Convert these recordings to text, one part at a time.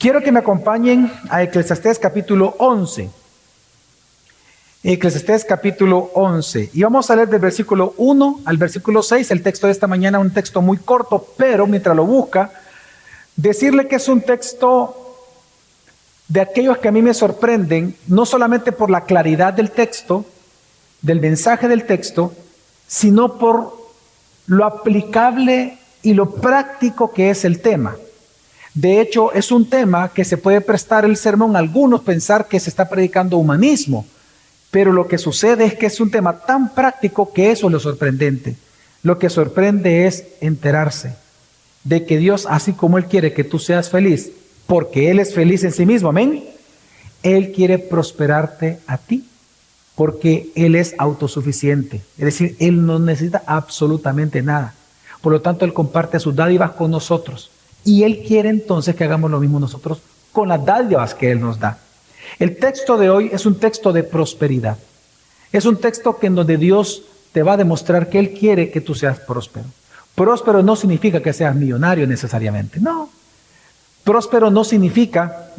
Quiero que me acompañen a Eclesiastés capítulo 11. Eclesiastés capítulo 11. Y vamos a leer del versículo 1 al versículo 6. El texto de esta mañana es un texto muy corto, pero mientras lo busca, decirle que es un texto de aquellos que a mí me sorprenden, no solamente por la claridad del texto, del mensaje del texto, sino por lo aplicable y lo práctico que es el tema. De hecho, es un tema que se puede prestar el sermón a algunos pensar que se está predicando humanismo, pero lo que sucede es que es un tema tan práctico que eso es lo sorprendente. Lo que sorprende es enterarse de que Dios, así como Él quiere que tú seas feliz, porque Él es feliz en sí mismo, amén, Él quiere prosperarte a ti, porque Él es autosuficiente. Es decir, Él no necesita absolutamente nada. Por lo tanto, Él comparte sus dádivas con nosotros. Y Él quiere entonces que hagamos lo mismo nosotros con las dádivas que Él nos da. El texto de hoy es un texto de prosperidad. Es un texto en donde Dios te va a demostrar que Él quiere que tú seas próspero. Próspero no significa que seas millonario necesariamente, no. Próspero no significa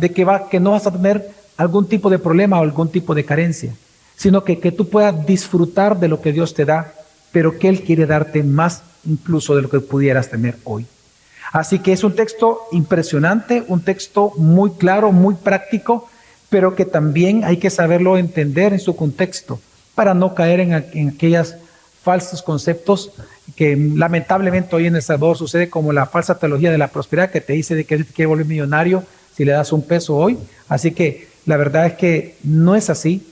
que no vas a tener algún tipo de problema o algún tipo de carencia, sino que tú puedas disfrutar de lo que Dios te da, pero que Él quiere darte más incluso de lo que pudieras tener hoy. Así que es un texto impresionante, un texto muy claro, muy práctico, pero que también hay que saberlo entender en su contexto para no caer en aquellos falsos conceptos que lamentablemente hoy en El Salvador sucede, como la falsa teología de la prosperidad que te dice de que te quiere volver millonario si le das $1 hoy. Así que la verdad es que no es así,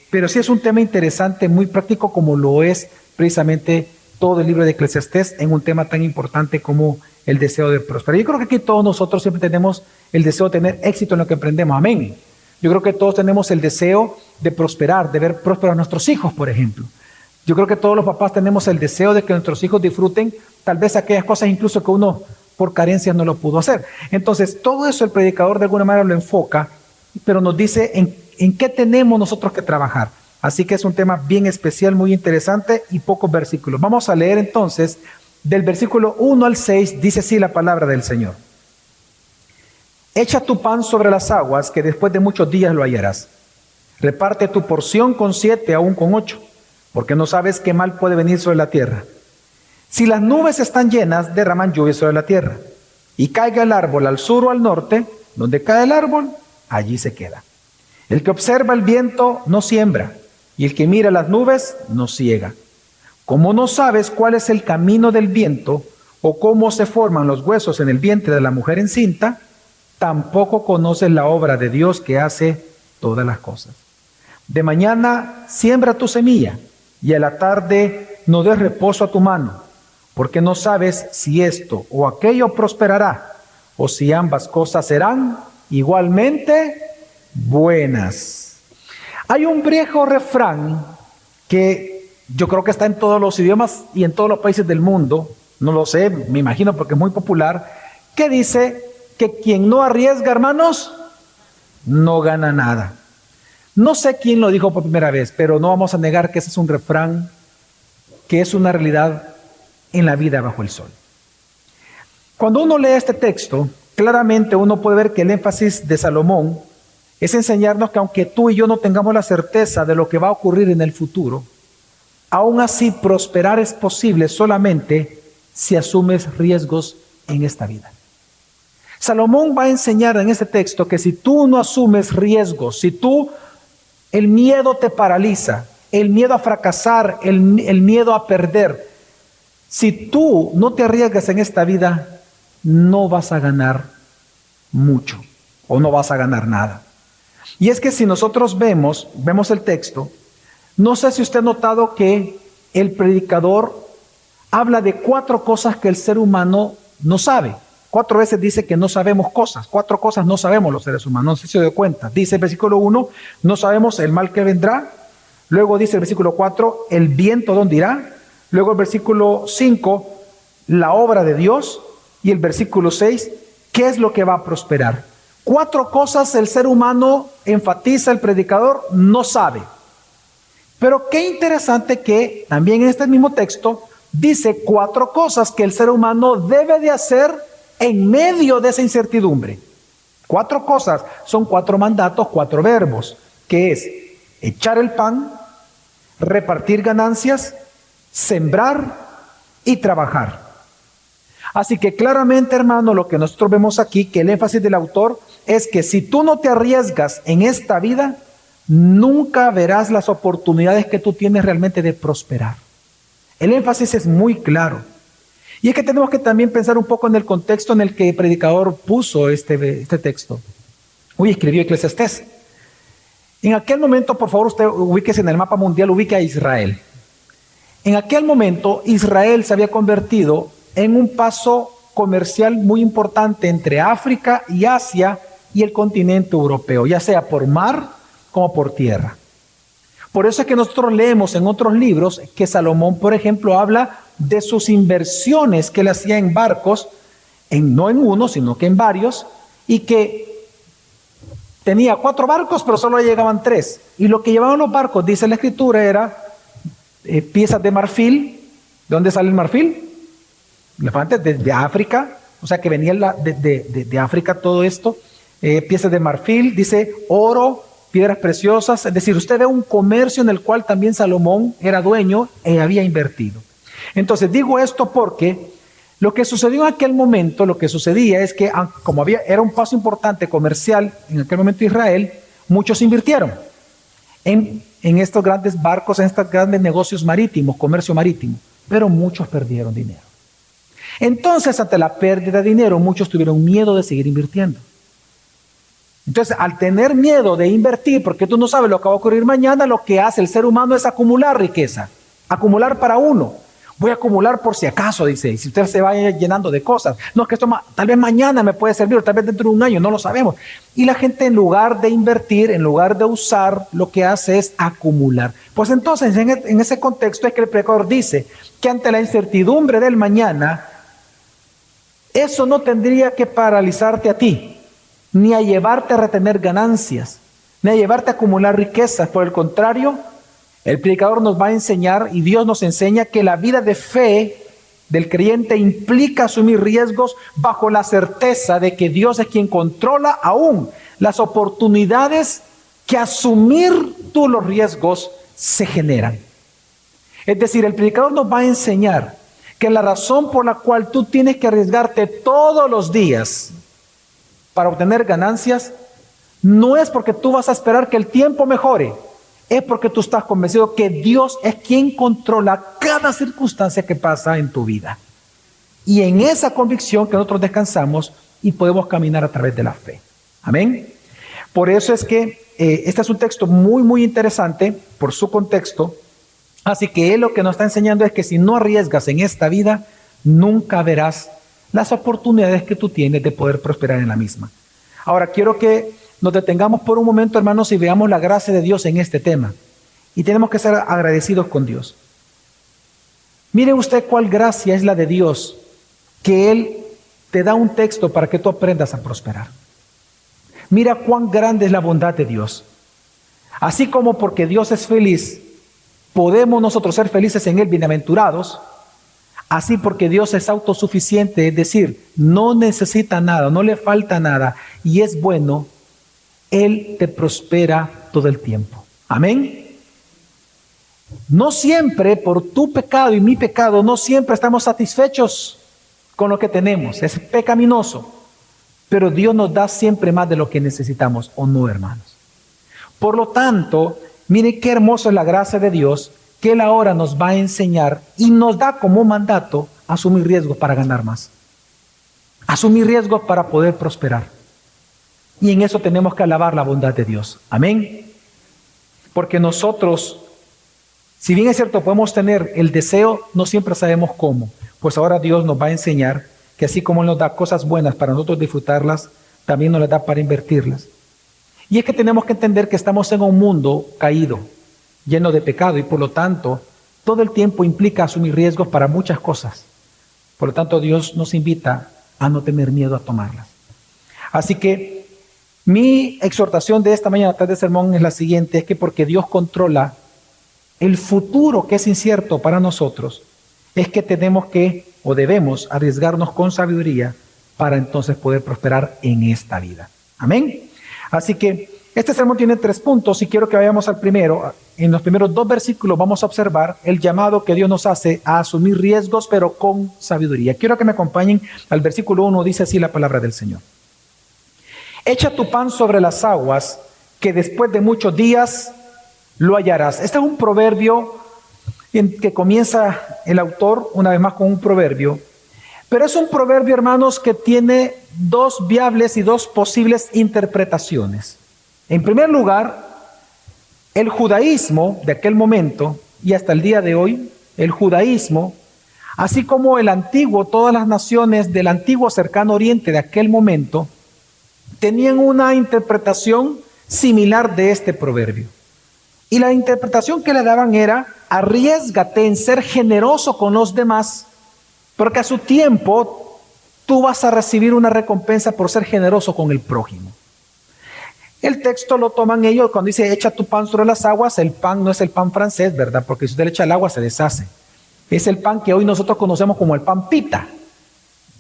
pero sí es un tema interesante, muy práctico, como lo es precisamente todo el libro de Eclesiastés en un tema tan importante como el deseo de prosperar. Yo creo que aquí todos nosotros siempre tenemos el deseo de tener éxito en lo que emprendemos, amén. Yo creo que todos tenemos el deseo de prosperar, de ver prósperos a nuestros hijos, por ejemplo. Yo creo que todos los papás tenemos el deseo de que nuestros hijos disfruten tal vez aquellas cosas incluso que uno por carencias no lo pudo hacer. Entonces, todo eso el predicador de alguna manera lo enfoca, pero nos dice en qué tenemos nosotros que trabajar. Así que es un tema bien especial, muy interesante y pocos versículos. Vamos a leer entonces del versículo 1 al 6, dice así la palabra del Señor. Echa tu pan sobre las aguas, que después de muchos días lo hallarás. Reparte tu porción con 7, aún con 8, porque no sabes qué mal puede venir sobre la tierra. Si las nubes están llenas, derraman lluvia sobre la tierra. Y caiga el árbol al sur o al norte, donde cae el árbol, allí se queda. El que observa el viento no siembra, y el que mira las nubes no ciega. Como no sabes cuál es el camino del viento, o cómo se forman los huesos en el vientre de la mujer encinta, tampoco conoces la obra de Dios que hace todas las cosas. De mañana siembra tu semilla, y a la tarde no des reposo a tu mano, porque no sabes si esto o aquello prosperará, o si ambas cosas serán igualmente buenas. Hay un viejo refrán que yo creo que está en todos los idiomas y en todos los países del mundo, no lo sé, me imagino porque es muy popular, que dice que quien no arriesga, hermanos, no gana nada. No sé quién lo dijo por primera vez, pero no vamos a negar que ese es un refrán que es una realidad en la vida bajo el sol. Cuando uno lee este texto, claramente uno puede ver que el énfasis de Salomón es enseñarnos que aunque tú y yo no tengamos la certeza de lo que va a ocurrir en el futuro, aún así prosperar es posible solamente si asumes riesgos en esta vida. Salomón va a enseñar en este texto que si tú no asumes riesgos, si el miedo te paraliza, el miedo a fracasar, el miedo a perder, si tú no te arriesgas en esta vida, no vas a ganar mucho o no vas a ganar nada. Y es que si nosotros vemos el texto, no sé si usted ha notado que el predicador habla de 4 cosas que el ser humano no sabe. 4 veces dice que no sabemos cosas. 4 cosas no sabemos los seres humanos. No sé si se dio cuenta. Dice el versículo 1, no sabemos el mal que vendrá. Luego dice el versículo 4, el viento dónde irá. Luego el versículo 5, la obra de Dios. Y el versículo 6, ¿qué es lo que va a prosperar? 4 cosas el ser humano, enfatiza el predicador, no sabe. Pero qué interesante que también en este mismo texto dice 4 cosas que el ser humano debe de hacer en medio de esa incertidumbre. 4 cosas son 4 mandatos, 4 verbos, que es echar el pan, repartir ganancias, sembrar y trabajar. Así que claramente, hermano, lo que nosotros vemos aquí, que el énfasis del autor es que si tú no te arriesgas en esta vida, nunca verás las oportunidades que tú tienes realmente de prosperar. El énfasis es muy claro. Y es que tenemos que también pensar un poco en el contexto en el que el predicador puso este texto. Hoy escribió Eclesiastés. En aquel momento, por favor, usted ubíquese en el mapa mundial, ubique a Israel. En aquel momento, Israel se había convertido en un paso comercial muy importante entre África y Asia y el continente europeo, ya sea por mar como por tierra. Por eso es que nosotros leemos en otros libros que Salomón, por ejemplo, habla de sus inversiones que él hacía en barcos, no en uno, sino que en varios, y que tenía 4 barcos, pero solo llegaban 3. Y lo que llevaban los barcos, dice la escritura, era piezas de marfil. ¿De dónde sale el marfil? De África, o sea que venía de África todo esto, piezas de marfil, dice oro, piedras preciosas, es decir, usted ve un comercio en el cual también Salomón era dueño y había invertido. Entonces digo esto porque lo que sucedió en aquel momento, lo que sucedía es que como era un paso importante comercial en aquel momento Israel, muchos invirtieron en estos grandes barcos, en estos grandes negocios marítimos, comercio marítimo, pero muchos perdieron dinero. Entonces, ante la pérdida de dinero, muchos tuvieron miedo de seguir invirtiendo. Entonces, al tener miedo de invertir, porque tú no sabes lo que va a ocurrir mañana, lo que hace el ser humano es acumular riqueza, acumular para uno. Voy a acumular por si acaso, dice, y si usted se va llenando de cosas. No, es que esto tal vez mañana me puede servir, o tal vez dentro de un año, no lo sabemos. Y la gente, en lugar de invertir, en lugar de usar, lo que hace es acumular. Pues entonces, en ese contexto es que el predicador dice que ante la incertidumbre del mañana, eso no tendría que paralizarte a ti, ni a llevarte a retener ganancias, ni a llevarte a acumular riquezas. Por el contrario, el predicador nos va a enseñar, y Dios nos enseña, que la vida de fe del creyente implica asumir riesgos bajo la certeza de que Dios es quien controla aún las oportunidades que asumir tú los riesgos se generan. Es decir, el predicador nos va a enseñar que la razón por la cual tú tienes que arriesgarte todos los días para obtener ganancias no es porque tú vas a esperar que el tiempo mejore, es porque tú estás convencido que Dios es quien controla cada circunstancia que pasa en tu vida. Y en esa convicción que nosotros descansamos y podemos caminar a través de la fe. Amén. Por eso es que este es un texto muy, muy interesante por su contexto. Así que él lo que nos está enseñando es que si no arriesgas en esta vida, nunca verás las oportunidades que tú tienes de poder prosperar en la misma. Ahora, quiero que nos detengamos por un momento, hermanos, y veamos la gracia de Dios en este tema. Y tenemos que ser agradecidos con Dios. Mire usted cuál gracia es la de Dios, que Él te da un texto para que tú aprendas a prosperar. Mira cuán grande es la bondad de Dios. Así como porque Dios es feliz, podemos nosotros ser felices en Él, bienaventurados, así porque Dios es autosuficiente, es decir, no necesita nada, no le falta nada y es bueno, Él te prospera todo el tiempo. Amén. No siempre, por tu pecado y mi pecado, no siempre estamos satisfechos con lo que tenemos, es pecaminoso, pero Dios nos da siempre más de lo que necesitamos, ¿o no, hermanos? Por lo tanto, mire qué hermosa es la gracia de Dios, que Él ahora nos va a enseñar y nos da como mandato asumir riesgos para ganar más. Asumir riesgos para poder prosperar. Y en eso tenemos que alabar la bondad de Dios. Amén. Porque nosotros, si bien es cierto, podemos tener el deseo, no siempre sabemos cómo. Pues ahora Dios nos va a enseñar que así como Él nos da cosas buenas para nosotros disfrutarlas, también nos las da para invertirlas. Y es que tenemos que entender que estamos en un mundo caído, lleno de pecado, y por lo tanto, todo el tiempo implica asumir riesgos para muchas cosas. Por lo tanto, Dios nos invita a no tener miedo a tomarlas. Así que mi exhortación de esta mañana, tarde de sermón, es la siguiente, es que porque Dios controla el futuro que es incierto para nosotros, es que tenemos que, o debemos, arriesgarnos con sabiduría para entonces poder prosperar en esta vida. Amén. Así que este sermón tiene 3 puntos y quiero que vayamos al primero. En los primeros 2 versículos vamos a observar el llamado que Dios nos hace a asumir riesgos, pero con sabiduría. Quiero que me acompañen al versículo 1, dice así la palabra del Señor. Echa tu pan sobre las aguas, que después de muchos días lo hallarás. Este es un proverbio en que comienza el autor una vez más con un proverbio, pero es un proverbio, hermanos, que tiene 2 viables y 2 posibles interpretaciones. En primer lugar, el judaísmo de aquel momento y hasta el día de hoy, el judaísmo, así como el antiguo, todas las naciones del antiguo cercano oriente de aquel momento, tenían una interpretación similar de este proverbio. Y la interpretación que le daban era: arriésgate en ser generoso con los demás, porque a su tiempo tú vas a recibir una recompensa por ser generoso con el prójimo. El texto lo toman ellos cuando dice echa tu pan sobre las aguas. El pan no es el pan francés, ¿verdad? Porque si usted le echa el agua se deshace. Es el pan que hoy nosotros conocemos como el pan pita.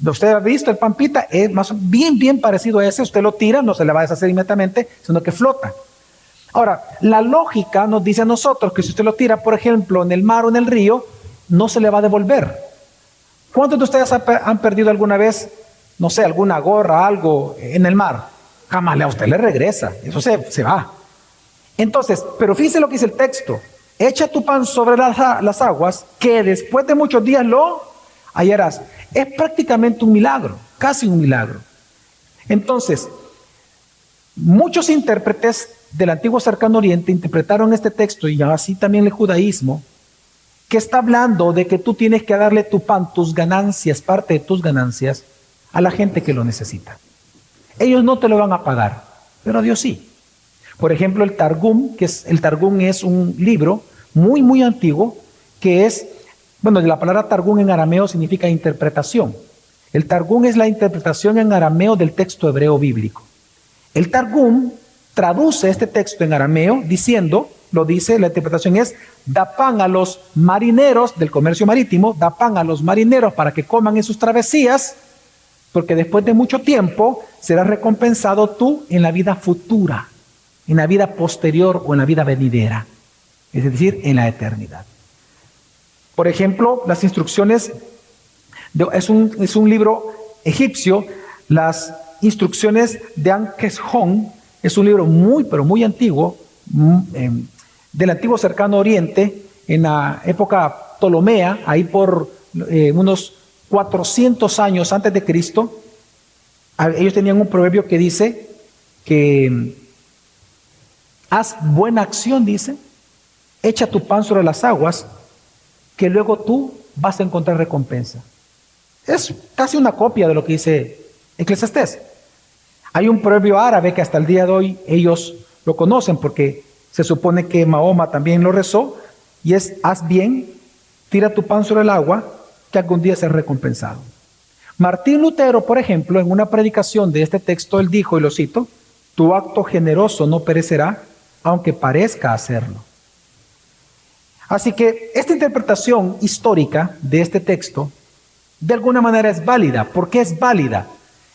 Usted ha visto el pan pita, es más bien parecido a ese. Usted lo tira, no se le va a deshacer inmediatamente, sino que flota. Ahora, la lógica nos dice a nosotros que si usted lo tira, por ejemplo, en el mar o en el río, no se le va a devolver. ¿Cuántos de ustedes han perdido alguna vez, no sé, alguna gorra, algo en el mar? Jamás a usted le regresa, eso se va. Entonces, pero fíjese lo que dice el texto: echa tu pan sobre las aguas, que después de muchos días lo hallarás. Es prácticamente un milagro, casi un milagro. Entonces, muchos intérpretes del antiguo cercano oriente interpretaron este texto, y así también el judaísmo, que está hablando de que tú tienes que darle tu pan, tus ganancias, parte de tus ganancias, a la gente que lo necesita. Ellos no te lo van a pagar, pero Dios sí. Por ejemplo, el Targum, el Targum es un libro muy antiguo, que es, bueno, la palabra Targum en arameo significa interpretación. El Targum es la interpretación en arameo del texto hebreo bíblico. El Targum traduce este texto en arameo diciendo, lo dice, la interpretación es: da pan a los marineros del comercio marítimo, da pan a los marineros para que coman en sus travesías, porque después de mucho tiempo serás recompensado tú en la vida futura, en la vida posterior o en la vida venidera, es decir, en la eternidad. Por ejemplo, las instrucciones, es un libro egipcio, las instrucciones de Ankeshon, es un libro pero muy antiguo, del antiguo cercano oriente, en la época ptolomea, ahí por unos 400 años antes de Cristo. Ellos tenían un proverbio que dice que haz buena acción, dice, echa tu pan sobre las aguas, que luego tú vas a encontrar recompensa. Es casi una copia de lo que dice Eclesiastés. Hay un proverbio árabe que hasta el día de hoy ellos lo conocen, porque se supone que Mahoma también lo rezó, y es: haz bien, tira tu pan sobre el agua, que algún día será recompensado. Martín Lutero, por ejemplo, en una predicación de este texto, él dijo, y lo cito: tu acto generoso no perecerá, aunque parezca hacerlo. Así que esta interpretación histórica de este texto, de alguna manera es válida. ¿Por qué es válida?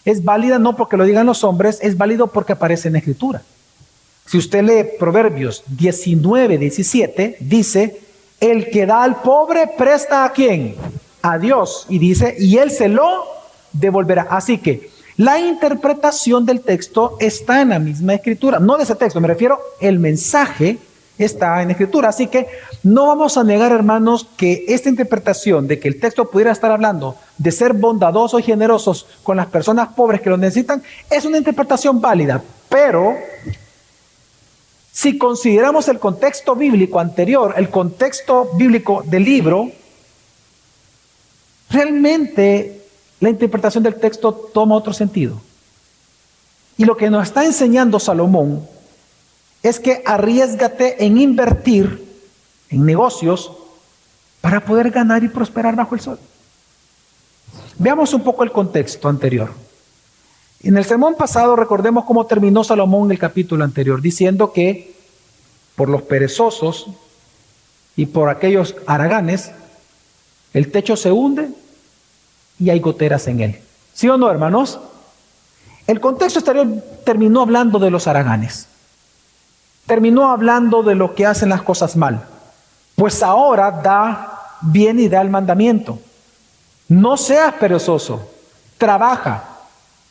Es válida no porque lo digan los hombres, es válido porque aparece en la Escritura. Si usted lee Proverbios 19:17, dice: el que da al pobre presta ¿a quién? A Dios. Y dice: y él se lo devolverá. Así que la interpretación del texto está en la misma Escritura. No de ese texto, me refiero, el mensaje está en la Escritura. Así que no vamos a negar, hermanos, que esta interpretación de que el texto pudiera estar hablando de ser bondadosos y generosos con las personas pobres que lo necesitan, es una interpretación válida. Pero si consideramos el contexto bíblico anterior, el contexto bíblico del libro, realmente la interpretación del texto toma otro sentido. Y lo que nos está enseñando Salomón es que arriésgate en invertir en negocios para poder ganar y prosperar bajo el sol. Veamos un poco el contexto anterior. En el sermón pasado recordemos cómo terminó Salomón en el capítulo anterior, diciendo que por los perezosos y por aquellos haraganes, el techo se hunde y hay goteras en él. ¿Sí o no, hermanos? El contexto exterior terminó hablando de los haraganes. Terminó hablando de los que hacen las cosas mal. Pues ahora viene y da el mandamiento. No seas perezoso, trabaja.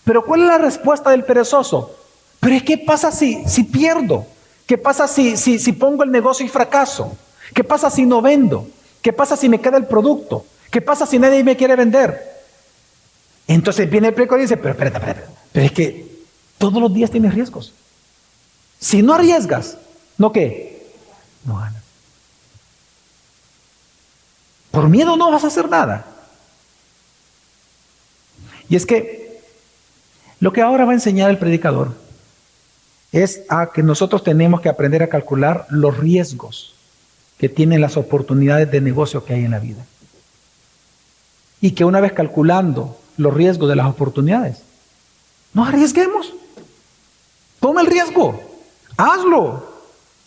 Pero ¿cuál es la respuesta del perezoso? Pero es ¿qué pasa si pierdo? ¿Qué pasa si pongo el negocio y fracaso? ¿Qué pasa si no vendo? ¿Qué pasa si me queda el producto? ¿Qué pasa si nadie me quiere vender? Entonces viene el predicador y dice, pero espérate, pero es que todos los días tienes riesgos. Si no arriesgas, ¿no qué? No ganas. Por miedo no vas a hacer nada. Y es que lo que ahora va a enseñar el predicador es a que nosotros tenemos que aprender a calcular los riesgos que tienen las oportunidades de negocio que hay en la vida. Y que una vez calculando los riesgos de las oportunidades, no arriesguemos. Toma el riesgo, hazlo.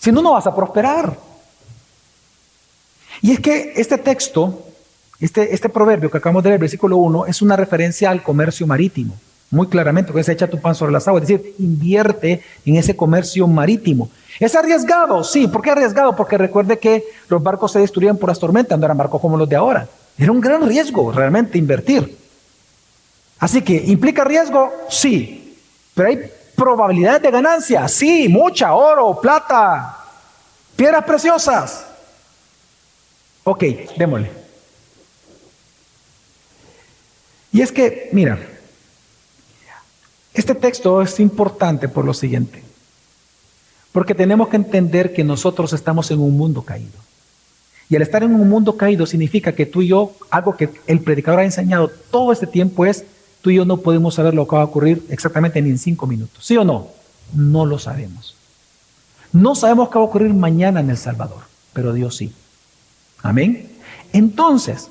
Si no, no vas a prosperar. Y es que este texto, este proverbio que acabamos de leer, versículo 1, es una referencia al comercio marítimo. Muy claramente, porque se echa tu pan sobre las aguas. Es decir, invierte en ese comercio marítimo. ¿Es arriesgado? Sí. ¿Por qué arriesgado? Porque recuerde que los barcos se destruían por las tormentas, no eran barcos como los de ahora. Era un gran riesgo realmente invertir. Así que, ¿implica riesgo? Sí. Pero hay probabilidades de ganancia. Sí, mucha, oro, plata, piedras preciosas. Ok, démosle. Y es que, mira, este texto es importante por lo siguiente. Porque tenemos que entender que nosotros estamos en un mundo caído. Y al estar en un mundo caído significa que tú y yo, algo que el predicador ha enseñado todo este tiempo es, tú y yo no podemos saber lo que va a ocurrir exactamente ni en 5 minutos. ¿Sí o no? No lo sabemos. No sabemos qué va a ocurrir mañana en El Salvador, pero Dios sí. Amén. Entonces,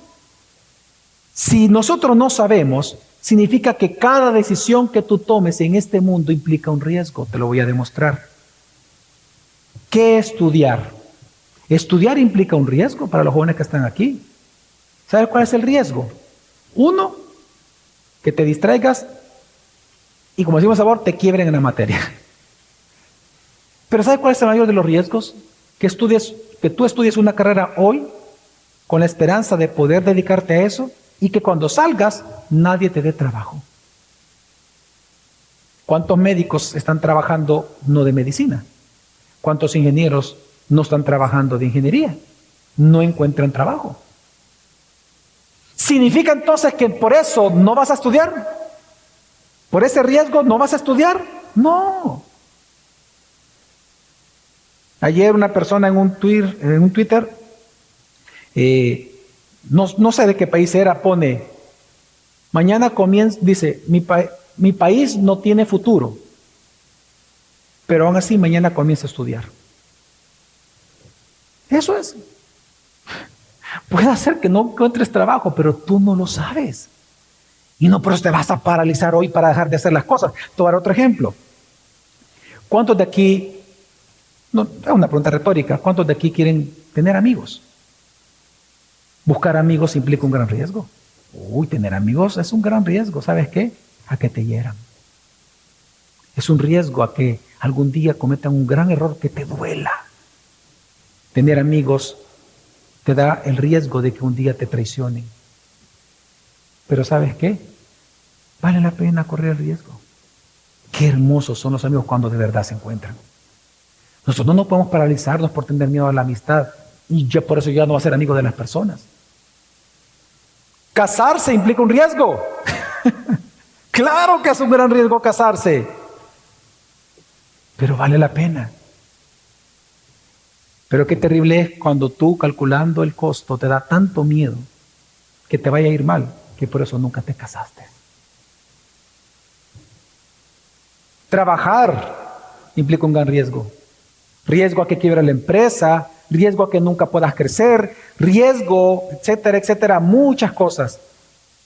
si nosotros no sabemos, significa que cada decisión que tú tomes en este mundo implica un riesgo. Te lo voy a demostrar. ¿Qué estudiar? Estudiar implica un riesgo para los jóvenes que están aquí. ¿Sabes cuál es el riesgo? Uno, que te distraigas y, como decimos ahora, te quiebren en la materia. Pero ¿sabes cuál es el mayor de los riesgos? Que tú estudies una carrera hoy con la esperanza de poder dedicarte a eso y que cuando salgas nadie te dé trabajo. ¿Cuántos médicos están trabajando no de medicina? ¿Cuántos ingenieros no están trabajando de ingeniería? No encuentran trabajo. ¿Significa entonces que por eso no vas a estudiar? ¿Por ese riesgo no vas a estudiar? No. Ayer una persona en un Twitter, no sé de qué país era, pone, mañana comienza, dice, mi país no tiene futuro, pero aún así mañana comienza a estudiar. Eso es. Puede hacer que no encuentres trabajo, pero tú no lo sabes. Y no por eso te vas a paralizar hoy para dejar de hacer las cosas. Te voy a dar otro ejemplo. ¿Cuántos de aquí, no, es una pregunta retórica, cuántos de aquí quieren tener amigos? Buscar amigos implica un gran riesgo. Uy, tener amigos es un gran riesgo. ¿Sabes qué? A que te hieran. Es un riesgo a que algún día cometan un gran error que te duela. Tener amigos te da el riesgo de que un día te traicionen. Pero ¿sabes qué? Vale la pena correr el riesgo. Qué hermosos son los amigos cuando de verdad se encuentran. Nosotros no podemos paralizarnos por tener miedo a la amistad. Y yo por eso ya no voy a ser amigo de las personas. Casarse implica un riesgo. Claro que es un gran riesgo casarse. Pero vale la pena. Pero qué terrible es cuando tú, calculando el costo, te da tanto miedo que te vaya a ir mal, que por eso nunca te casaste. Trabajar implica un gran riesgo. Riesgo a que quiebre la empresa, riesgo a que nunca puedas crecer, riesgo, etcétera, etcétera, muchas cosas.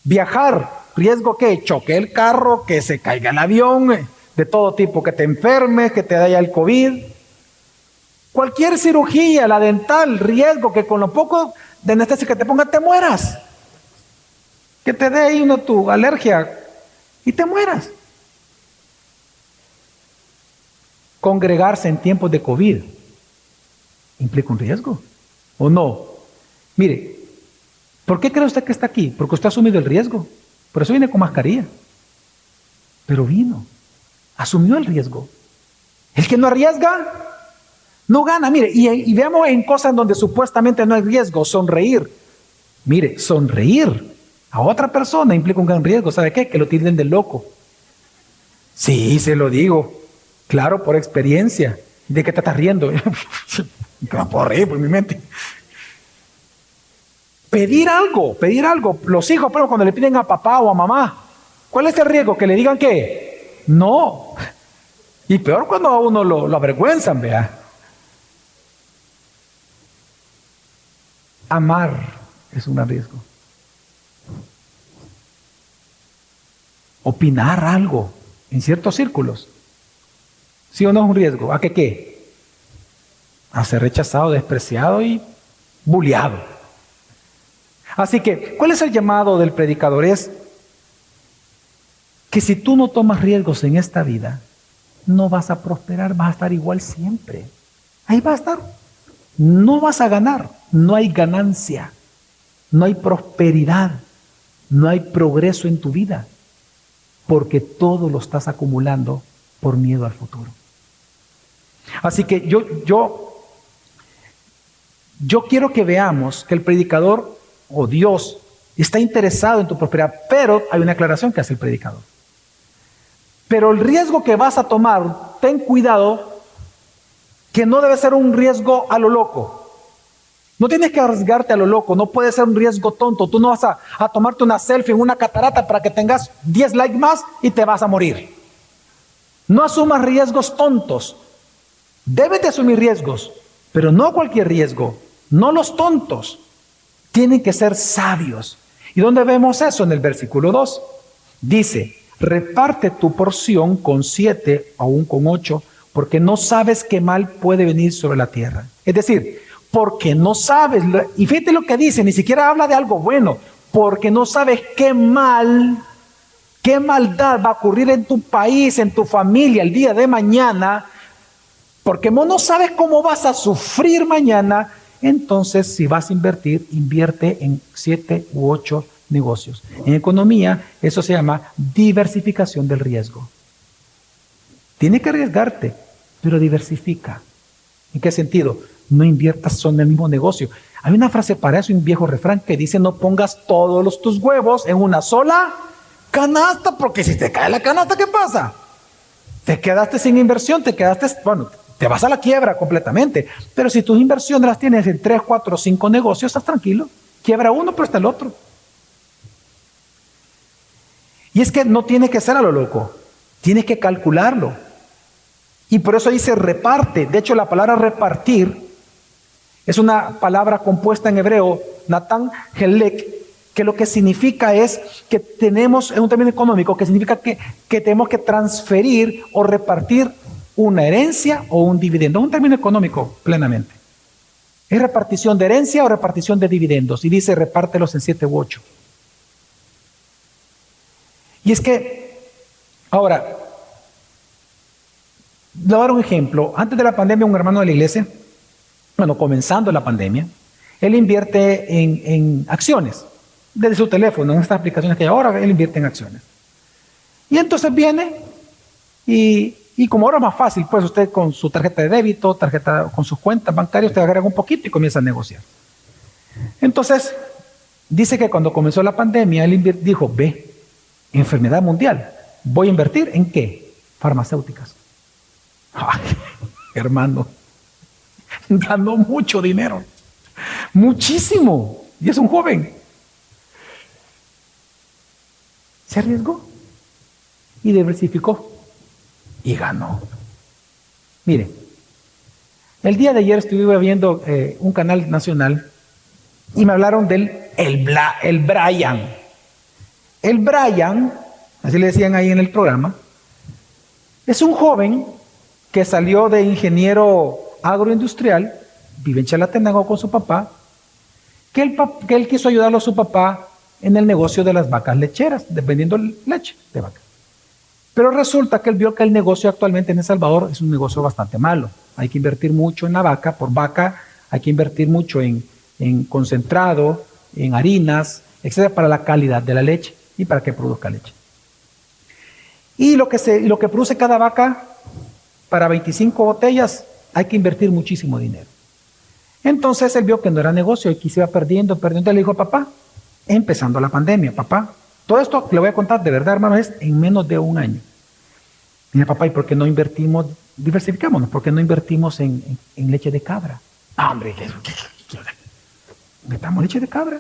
Viajar, riesgo que choque el carro, que se caiga el avión, de todo tipo, que te enfermes, que te dé el COVID. Cualquier cirugía, la dental, riesgo que con lo poco de anestesia que te pongan te mueras. Que te dé ahí tu alergia y te mueras. Congregarse en tiempos de COVID implica un riesgo, ¿o no? Mire, ¿por qué cree usted que está aquí? Porque usted ha asumido el riesgo. Por eso viene con mascarilla. Pero vino, asumió el riesgo. El que no arriesga, no gana. Mire, y veamos en cosas en donde supuestamente no hay riesgo. Sonreír. Mire, sonreír a otra persona implica un gran riesgo. ¿Sabe qué? Que lo tilden de loco. Sí, se lo digo. Claro, por experiencia. ¿De qué te estás riendo? Que no puedo reír por mi mente. Pedir algo. Los hijos, pero cuando le piden a papá o a mamá, ¿cuál es el riesgo? Que le digan que no. Y peor cuando a uno lo avergüenzan, vea. Amar es un gran riesgo. Opinar algo en ciertos círculos, ¿sí o no es un riesgo? ¿A qué? A ser rechazado, despreciado y bulleado. Así que, ¿cuál es el llamado del predicador? Es que si tú no tomas riesgos en esta vida, no vas a prosperar, vas a estar igual siempre. Ahí vas a estar. No vas a ganar, no hay ganancia, no hay prosperidad, no hay progreso en tu vida, porque todo lo estás acumulando por miedo al futuro. Así que yo quiero que veamos que el predicador o Dios está interesado en tu prosperidad, pero hay una aclaración que hace el predicador. Pero el riesgo que vas a tomar, ten cuidado, que no debe ser un riesgo a lo loco. No tienes que arriesgarte a lo loco, no puede ser un riesgo tonto. Tú no vas a tomarte una selfie en una catarata para que tengas 10 likes más y te vas a morir. No asumas riesgos tontos. Debes de asumir riesgos, pero no cualquier riesgo, no los tontos. Tienen que ser sabios. ¿Y dónde vemos eso? En el versículo 2. Dice, reparte tu porción con 7, aún con 8, porque no sabes qué mal puede venir sobre la tierra. Es decir, porque no sabes, y fíjate lo que dice, ni siquiera habla de algo bueno, porque no sabes qué maldad va a ocurrir en tu país, en tu familia el día de mañana, porque no sabes cómo vas a sufrir mañana. Entonces, si vas a invertir, invierte en 7 u 8 negocios. En economía, eso se llama diversificación del riesgo. Tienes que arriesgarte, pero diversifica. ¿En qué sentido? No inviertas solo en el mismo negocio. Hay una frase para eso, un viejo refrán que dice, no pongas todos tus huevos en una sola canasta, porque si te cae la canasta, ¿qué pasa? Te quedaste sin inversión, te vas a la quiebra completamente. Pero si tus inversiones las tienes en 3, 4, 5 negocios, estás tranquilo. Quiebra uno, pero está el otro. Y es que no tiene que ser a lo loco. Tienes que calcularlo. Y por eso dice reparte. De hecho, la palabra repartir es una palabra compuesta en hebreo, Natan Helek, que lo que significa es que tenemos, en un término económico, que significa que tenemos que transferir o repartir una herencia o un dividendo. Es un término económico plenamente. Es repartición de herencia o repartición de dividendos. Y dice repártelos en 7 u 8. Y es que, ahora, le voy a dar un ejemplo. Antes de la pandemia, un hermano de la iglesia, comenzando la pandemia, él invierte en acciones. Desde su teléfono, en estas aplicaciones que hay ahora, él invierte en acciones. Y entonces viene y como ahora es más fácil, pues usted con su tarjeta de débito, con sus cuentas bancarias, usted agrega un poquito y comienza a negociar. Entonces, dice que cuando comenzó la pandemia, él dijo, enfermedad mundial, ¿voy a invertir en qué? Farmacéuticas. Ay, hermano, ganó mucho dinero, muchísimo, y es un joven. Se arriesgó y diversificó y ganó. Mire, el día de ayer estuve viendo un canal nacional y me hablaron del Brian. El Brian, así le decían ahí en el programa, es un joven que salió de ingeniero agroindustrial, vive en Chalatenango con su papá, que él quiso ayudarlo a su papá en el negocio de las vacas lecheras, vendiendo leche de vaca. Pero resulta que él vio que el negocio actualmente en El Salvador es un negocio bastante malo. Hay que invertir mucho en la vaca, por vaca hay que invertir mucho en concentrado, en harinas, etcétera, para la calidad de la leche y para que produzca leche. Y lo que produce cada vaca, para 25 botellas, hay que invertir muchísimo dinero. Entonces él vio que no era negocio y que se iba perdiendo. Le dijo, papá, empezando la pandemia, papá, todo esto que le voy a contar de verdad, hermano, es en menos de un año. Mira, papá, ¿y por qué no invertimos, diversificámonos? ¿Por qué no invertimos en leche de cabra? Ah, hombre, ¿metamos leche de cabra?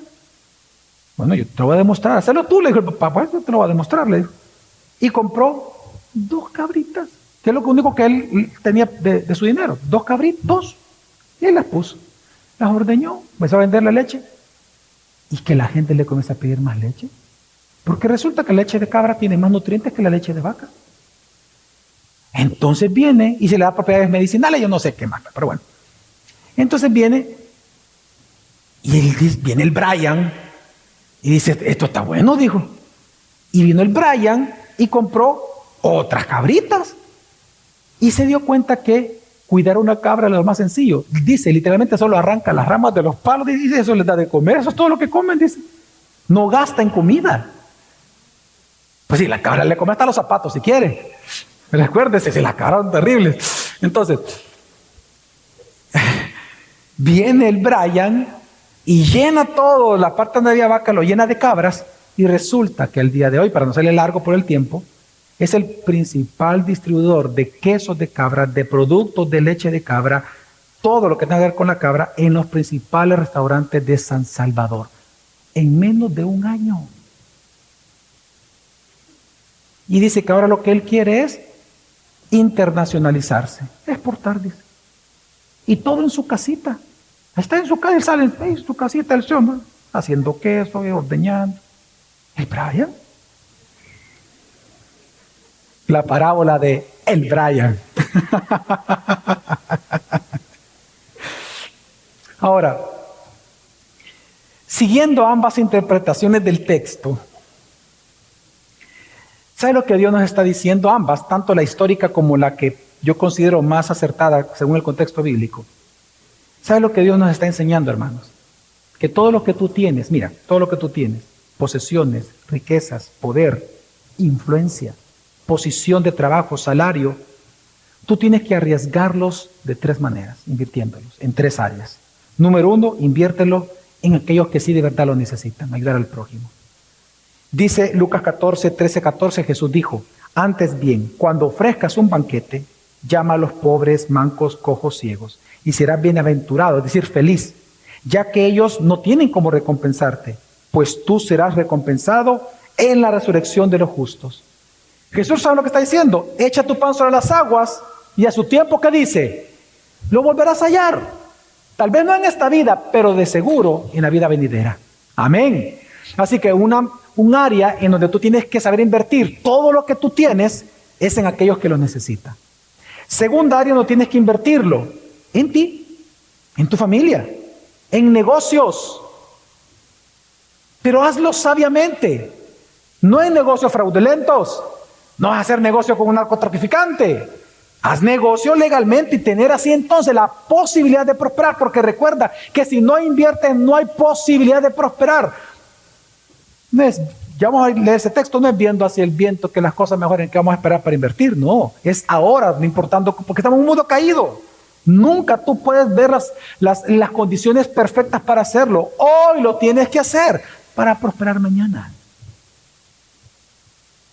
Bueno, yo te lo voy a demostrar. Hazlo tú, le dijo el papá, yo te lo voy a demostrar, le dijo. Y compró 2 cabritas, que es lo único que él tenía de su dinero. 2 cabritos. Y él las puso. Las ordeñó, empezó a vender la leche. Y que la gente le comienza a pedir más leche. Porque resulta que la leche de cabra tiene más nutrientes que la leche de vaca. Entonces viene y se le da propiedades medicinales, yo no sé qué más, pero bueno. Entonces viene viene el Brian y dice, esto está bueno, dijo. Y vino el Brian y compró otras cabritas. Y se dio cuenta que cuidar una cabra es lo más sencillo. Dice, literalmente solo arranca las ramas de los palos y dice, eso les da de comer, eso es todo lo que comen, dice. No gasta en comida. Pues sí, la cabra le come hasta los zapatos si quiere. Recuérdese, si las cabras son terribles. Entonces, viene el Brian y llena todo, la parte donde había vaca lo llena de cabras, y resulta que el día de hoy, para no serle largo por el tiempo, es el principal distribuidor de quesos de cabra, de productos de leche de cabra, todo lo que tenga que ver con la cabra, en los principales restaurantes de San Salvador, en menos de un año. Y dice que ahora lo que él quiere es internacionalizarse, exportar, dice. Y todo en su casita. Está en su casa, él sale en su casita, el señor, haciendo queso, ordeñando. ¿El Brian? La parábola de el Brian. Ahora, siguiendo ambas interpretaciones del texto, ¿sabe lo que Dios nos está diciendo? Ambas, tanto la histórica como la que yo considero más acertada según el contexto bíblico. ¿Sabe lo que Dios nos está enseñando, hermanos? Que todo lo que tú tienes, mira, todo lo que tú tienes, posesiones, riquezas, poder, influencia, posición de trabajo, salario, tú tienes que arriesgarlos de 3 maneras, invirtiéndolos en 3 áreas. Número 1, inviértelo en aquellos que sí de verdad lo necesitan, ayudar al prójimo. Dice Lucas 14, 13, 14, Jesús dijo, antes bien, cuando ofrezcas un banquete, llama a los pobres, mancos, cojos, ciegos, y serás bienaventurado, es decir, feliz, ya que ellos no tienen cómo recompensarte, pues tú serás recompensado en la resurrección de los justos. Jesús sabe lo que está diciendo, echa tu pan sobre las aguas, y a su tiempo, ¿qué dice? Lo volverás a hallar, tal vez no en esta vida, pero de seguro en la vida venidera. Amén. Así que un área en donde tú tienes que saber invertir todo lo que tú tienes es en aquellos que lo necesitan. Segunda área donde tienes que invertirlo en ti, en tu familia, en negocios, pero hazlo sabiamente, no en negocios fraudulentos. No vas a hacer negocio con un narcotraficante, haz negocio legalmente y tener así entonces la posibilidad de prosperar, porque recuerda que si no inviertes no hay posibilidad de prosperar. No es, ya vamos a leer ese texto, no es viendo hacia el viento que las cosas mejoren, que vamos a esperar para invertir, no, es ahora, no importando, porque estamos en un mundo caído. Nunca tú puedes ver las condiciones perfectas para hacerlo. Hoy lo tienes que hacer para prosperar mañana.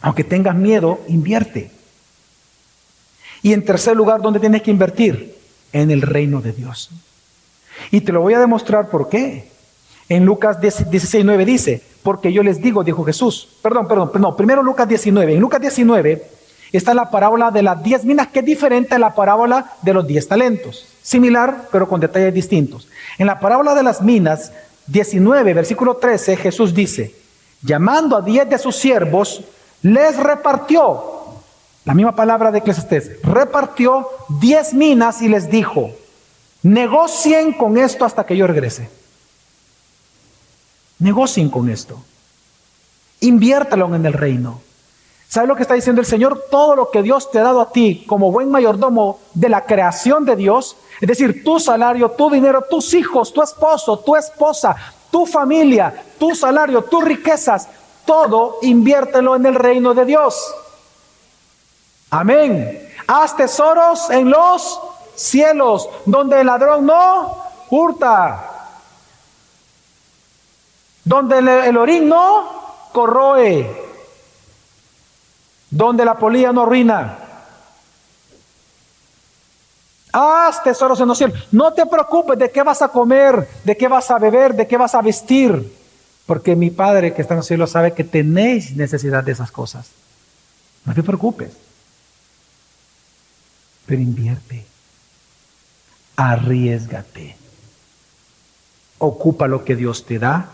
Aunque tengas miedo, invierte. Y en tercer lugar, ¿dónde tienes que invertir? En el reino de Dios. Y te lo voy a demostrar por qué. En Lucas 16:9 dice, porque yo les digo, dijo Jesús. Primero Lucas 19. En Lucas 19 está la parábola de las 10 minas, que es diferente a la parábola de los 10 talentos. Similar, pero con detalles distintos. En la parábola de las minas, 19, versículo 13, Jesús dice, llamando a 10 de sus siervos, les repartió, la misma palabra de Eclesiastés, repartió 10 minas y les dijo, negocien con esto hasta que yo regrese. Negocien con esto. Inviértalo en el reino. ¿Sabes lo que está diciendo el Señor? Todo lo que Dios te ha dado a ti como buen mayordomo de la creación de Dios, es decir, tu salario, tu dinero, tus hijos, tu esposo, tu esposa, tu familia, tu salario, tus riquezas, todo inviértelo en el reino de Dios. Amén. Haz tesoros en los cielos, donde el ladrón no hurta, donde el orín no corroe, donde la polilla no arruina. Haz tesoros en los cielos. No te preocupes de qué vas a comer, de qué vas a beber, de qué vas a vestir, porque mi Padre que está en los cielos sabe que tenéis necesidad de esas cosas. No te preocupes, pero invierte, arriésgate, ocupa lo que Dios te da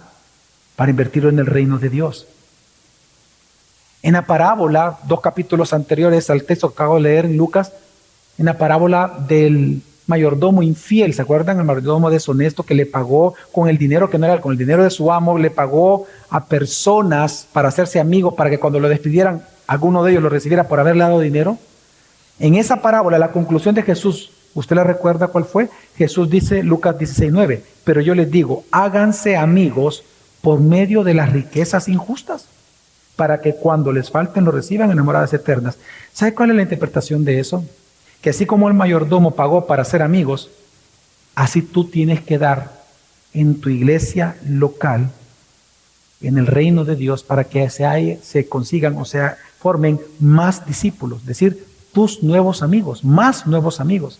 para invertirlo en el reino de Dios. En la parábola, 2 capítulos anteriores al texto que acabo de leer en Lucas, en la parábola del mayordomo infiel, ¿se acuerdan? El mayordomo deshonesto que le pagó con el dinero que no era, con el dinero de su amo, le pagó a personas para hacerse amigos, para que cuando lo despidieran, alguno de ellos lo recibiera por haberle dado dinero. En esa parábola, la conclusión de Jesús, ¿usted la recuerda cuál fue? Jesús dice, Lucas 16:9, pero yo les digo, háganse amigos por medio de las riquezas injustas, para que cuando les falten lo reciban en las moradas eternas. ¿Sabe cuál es la interpretación de eso? Que así como el mayordomo pagó para ser amigos, así tú tienes que dar en tu iglesia local, en el reino de Dios, para que se consigan, o sea, formen más discípulos, es decir, tus nuevos amigos, más nuevos amigos,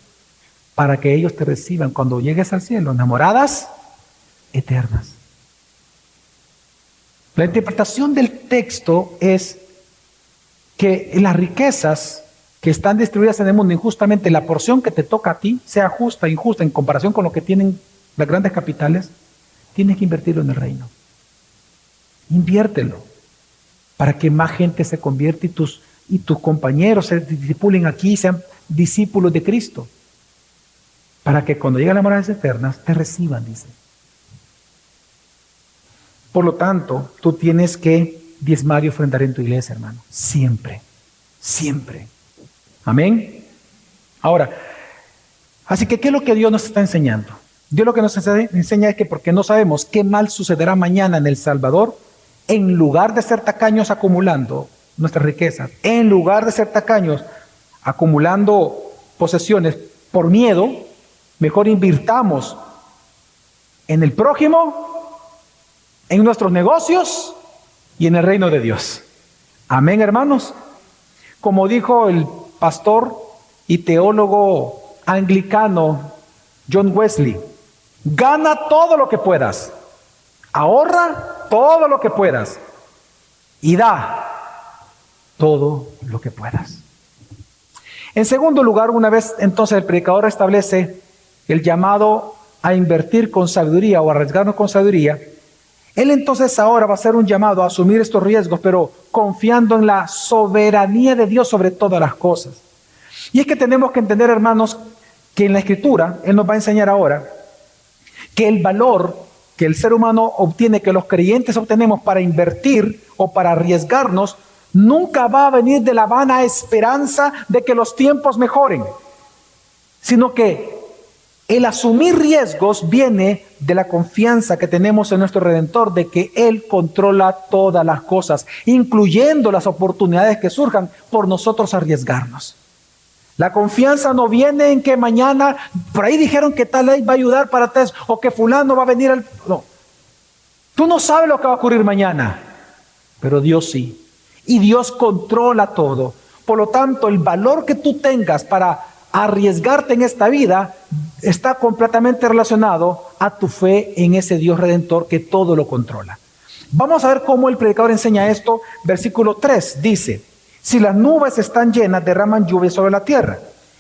para que ellos te reciban cuando llegues al cielo, en las moradas eternas. La interpretación del texto es que las riquezas que están distribuidas en el mundo injustamente, la porción que te toca a ti, sea justa, injusta, en comparación con lo que tienen las grandes capitales, tienes que invertirlo en el reino. Inviértelo para que más gente se convierta y tus compañeros se discipulen aquí y sean discípulos de Cristo, para que cuando lleguen las moradas eternas te reciban, dice. Por lo tanto, tú tienes que diezmar y ofrendar en tu iglesia, hermano. Siempre, siempre. Amén. Ahora, así que, ¿qué es lo que Dios nos está enseñando? Dios lo que nos enseña es que porque no sabemos qué mal sucederá mañana en El Salvador, en lugar de ser tacaños acumulando nuestras riquezas, en lugar de ser tacaños acumulando posesiones por miedo, mejor invirtamos en el prójimo, en nuestros negocios y en el reino de Dios. Amén, hermanos. Como dijo el pastor y teólogo anglicano John Wesley, gana todo lo que puedas, ahorra todo lo que puedas y da todo lo que puedas. En segundo lugar, una vez entonces el predicador establece el llamado a invertir con sabiduría o arriesgarnos con sabiduría, él entonces ahora va a hacer un llamado a asumir estos riesgos, pero confiando en la soberanía de Dios sobre todas las cosas. Y es que tenemos que entender, hermanos, que en la Escritura, Él nos va a enseñar ahora, que el valor que el ser humano obtiene, que los creyentes obtenemos para invertir o para arriesgarnos, nunca va a venir de la vana esperanza de que los tiempos mejoren, sino que el asumir riesgos viene de la confianza que tenemos en nuestro Redentor, de que Él controla todas las cosas, incluyendo las oportunidades que surjan por nosotros arriesgarnos. La confianza no viene en que mañana, por ahí dijeron que tal ley va a ayudar para tal, o que fulano va a venir al... No. Tú no sabes lo que va a ocurrir mañana, pero Dios sí. Y Dios controla todo. Por lo tanto, el valor que tú tengas para arriesgarte en esta vida está completamente relacionado a tu fe en ese Dios Redentor que todo lo controla. Vamos a ver cómo el predicador enseña esto. Versículo 3 dice: si las nubes están llenas, derraman lluvia sobre la tierra,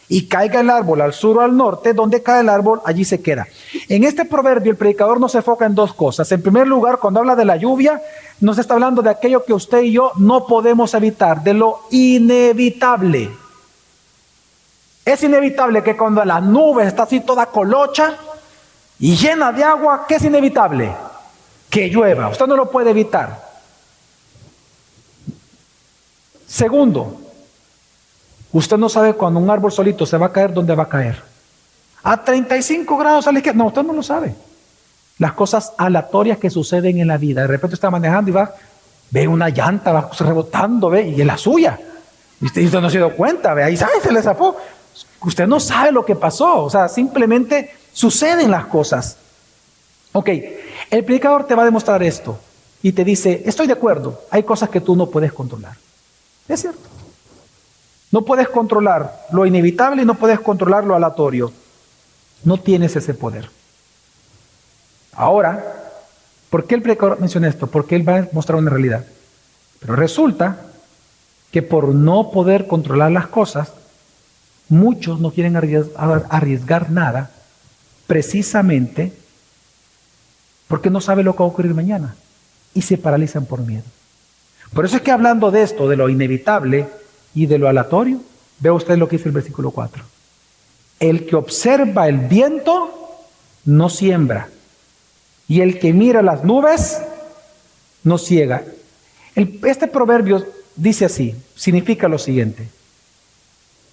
y caiga el árbol al sur o al norte, donde cae el árbol, allí se queda. En este proverbio el predicador nos enfoca en dos cosas. En primer lugar, cuando habla de la lluvia, nos está hablando de aquello que usted y yo no podemos evitar, de lo inevitable. Es inevitable que cuando la nube está así toda colocha y llena de agua, ¿qué es inevitable? Que llueva. Usted no lo puede evitar. Segundo, usted no sabe cuando un árbol solito se va a caer, dónde va a caer. A 35 grados a la izquierda. No, usted no lo sabe. Las cosas aleatorias que suceden en la vida. De repente está manejando y ve una llanta, va rebotando, ve, y es la suya. Y usted no se dio cuenta, ve, ahí se le zafó. Usted no sabe lo que pasó. O sea, simplemente suceden las cosas. Ok, el predicador te va a demostrar esto y te dice, estoy de acuerdo, hay cosas que tú no puedes controlar. Es cierto. No puedes controlar lo inevitable y no puedes controlar lo aleatorio. No tienes ese poder. Ahora, ¿por qué el predicador menciona esto? Porque él va a mostrar una realidad. Pero resulta que por no poder controlar las cosas, muchos no quieren arriesgar nada, precisamente porque no sabe lo que va a ocurrir mañana y se paralizan por miedo. Por eso es que hablando de esto, de lo inevitable y de lo aleatorio, vea usted lo que dice el versículo 4. El que observa el viento no siembra, y el que mira las nubes no ciega. Este proverbio dice así, significa lo siguiente.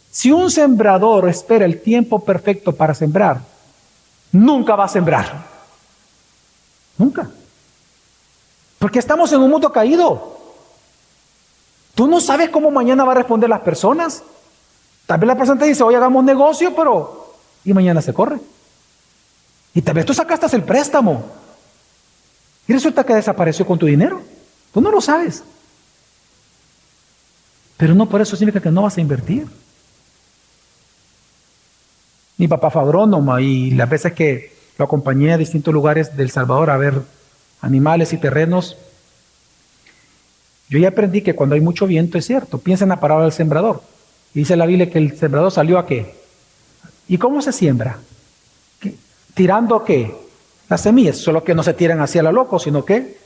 Si un sembrador espera el tiempo perfecto para sembrar, nunca va a sembrar. Nunca. Porque estamos en un mundo caído. Tú no sabes cómo mañana va a responder las personas. Tal vez la persona te dice, hoy hagamos negocio, pero... y mañana se corre. Y tal vez tú sacaste el préstamo. Y resulta que desapareció con tu dinero. Tú no lo sabes. Pero no por eso significa que no vas a invertir. Mi papá fue agrónomo y las veces que lo acompañé a distintos lugares de El Salvador a ver animales y terrenos, yo ya aprendí que cuando hay mucho viento, es cierto, piensa en la parábola del sembrador. Y dice la Biblia que el sembrador salió ¿a qué? ¿Y cómo se siembra? ¿Tirando qué? Las semillas, solo que no se tiran hacia la loco, sino que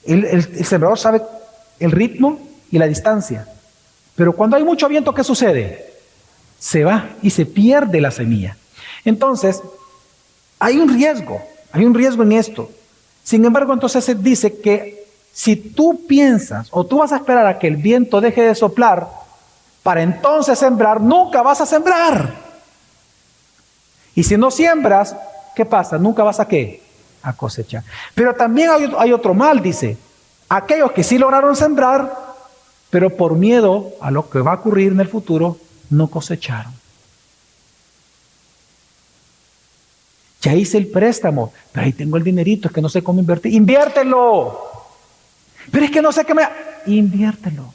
el sembrador sabe el ritmo y la distancia. Pero cuando hay mucho viento, ¿qué sucede? Se va y se pierde la semilla. Entonces, hay un riesgo en esto. Sin embargo, entonces se dice que si tú piensas o tú vas a esperar a que el viento deje de soplar para entonces sembrar, nunca vas a sembrar. Y si no siembras, ¿qué pasa? Nunca vas a ¿qué? A cosechar. Pero también hay otro mal, dice. Aquellos que sí lograron sembrar, pero por miedo a lo que va a ocurrir en el futuro, no cosecharon. Ya hice el préstamo, pero ahí tengo el dinerito, es que no sé cómo invertir. ¡Inviértelo! Pero es que no sé qué me... Inviértelo.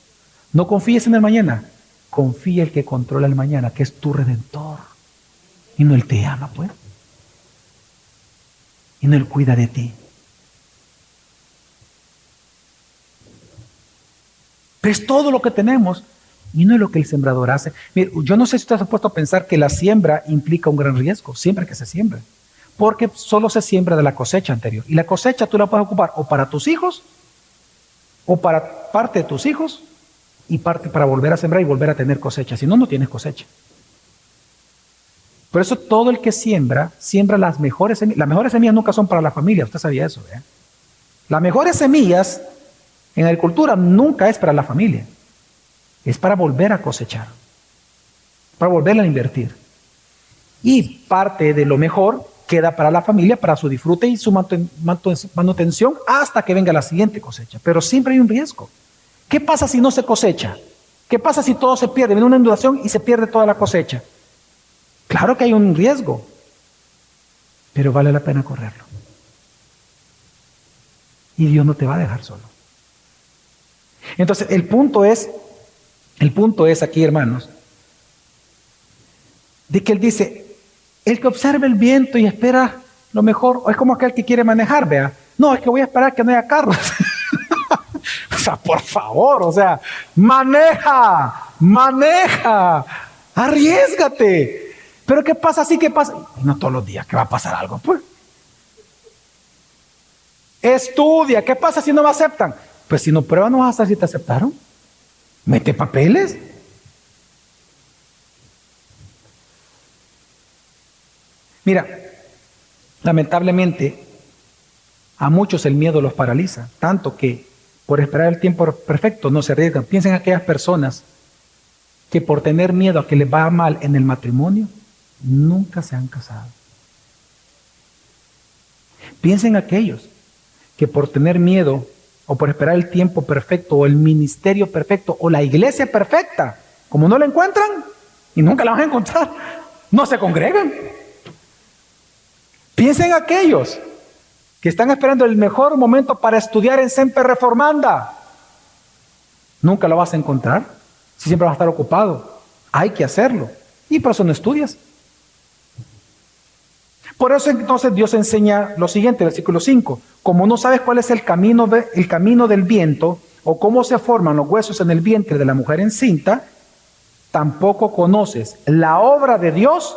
No confíes en el mañana. Confía en el que controla el mañana, que es tu Redentor. Y no Él te ama, pues. Y no Él cuida de ti. Pero es todo lo que tenemos y no es lo que el sembrador hace. Mire, yo no sé si usted se ha puesto a pensar que la siembra implica un gran riesgo, siempre que se siembra. Porque solo se siembra de la cosecha anterior. Y la cosecha tú la puedes ocupar o para tus hijos, o para parte de tus hijos, y parte para volver a sembrar y volver a tener cosecha. Si no, no tienes cosecha. Por eso todo el que siembra las mejores semillas. Las mejores semillas nunca son para la familia, usted sabía eso, ¿eh? Las mejores semillas en agricultura nunca es para la familia. Es para volver a cosechar, para volver a invertir. Y parte de lo mejor queda para la familia, para su disfrute y su manutención hasta que venga la siguiente cosecha. Pero siempre hay un riesgo. ¿Qué pasa si no se cosecha? ¿Qué pasa si todo se pierde? Viene una inundación y se pierde toda la cosecha. Claro que hay un riesgo, pero vale la pena correrlo. Y Dios no te va a dejar solo. Entonces, el punto es aquí, hermanos, de que Él dice, el que observa el viento y espera lo mejor, o es como aquel que quiere manejar, vea, no, es que voy a esperar que no haya carros. O sea, por favor, o sea, maneja, arriésgate. Pero ¿qué pasa si qué pasa? No todos los días que va a pasar algo, pues. Estudia, ¿qué pasa si no me aceptan? Pues si no pruebas no vas a saber si te aceptaron. Mete papeles. Mira, lamentablemente a muchos el miedo los paraliza, tanto que por esperar el tiempo perfecto no se arriesgan. Piensen en aquellas personas que por tener miedo a que les vaya mal en el matrimonio, nunca se han casado. Piensen en aquellos que por tener miedo o por esperar el tiempo perfecto o el ministerio perfecto o la iglesia perfecta, como no la encuentran y nunca la van a encontrar, no se congregan. Piensen en aquellos que están esperando el mejor momento para estudiar en Semper Reformanda. Nunca lo vas a encontrar. Si siempre vas a estar ocupado, hay que hacerlo. Y por eso no estudias. Por eso entonces Dios enseña lo siguiente, versículo 5. Como no sabes cuál es el camino del viento, o cómo se forman los huesos en el vientre de la mujer encinta, tampoco conoces la obra de Dios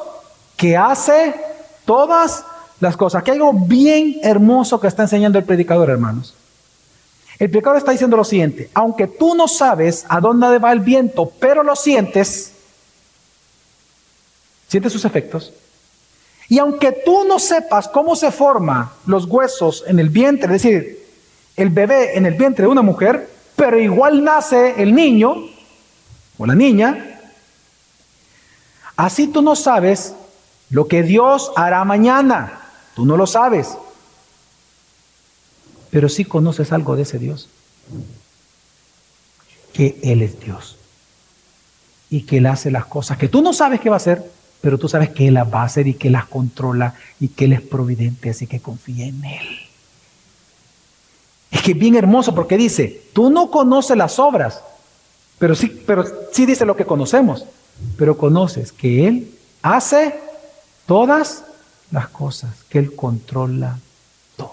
que hace todas las cosas. Aquí hay algo bien hermoso que está enseñando el predicador, hermanos. El predicador está diciendo lo siguiente: aunque tú no sabes a dónde va el viento, pero lo sientes sus efectos, y aunque tú no sepas cómo se forman los huesos en el vientre, es decir, el bebé en el vientre de una mujer, pero igual nace el niño o la niña, así tú no sabes lo que Dios hará mañana. Tú no lo sabes. Pero sí conoces algo de ese Dios. Que Él es Dios. Y que Él hace las cosas que tú no sabes qué va a hacer, pero tú sabes que Él las va a hacer y que las controla y que Él es providente, así que confía en Él. Es que es bien hermoso porque dice, tú no conoces las obras, pero sí dice lo que conocemos, pero conoces que Él hace todas las cosas, que Él controla todo.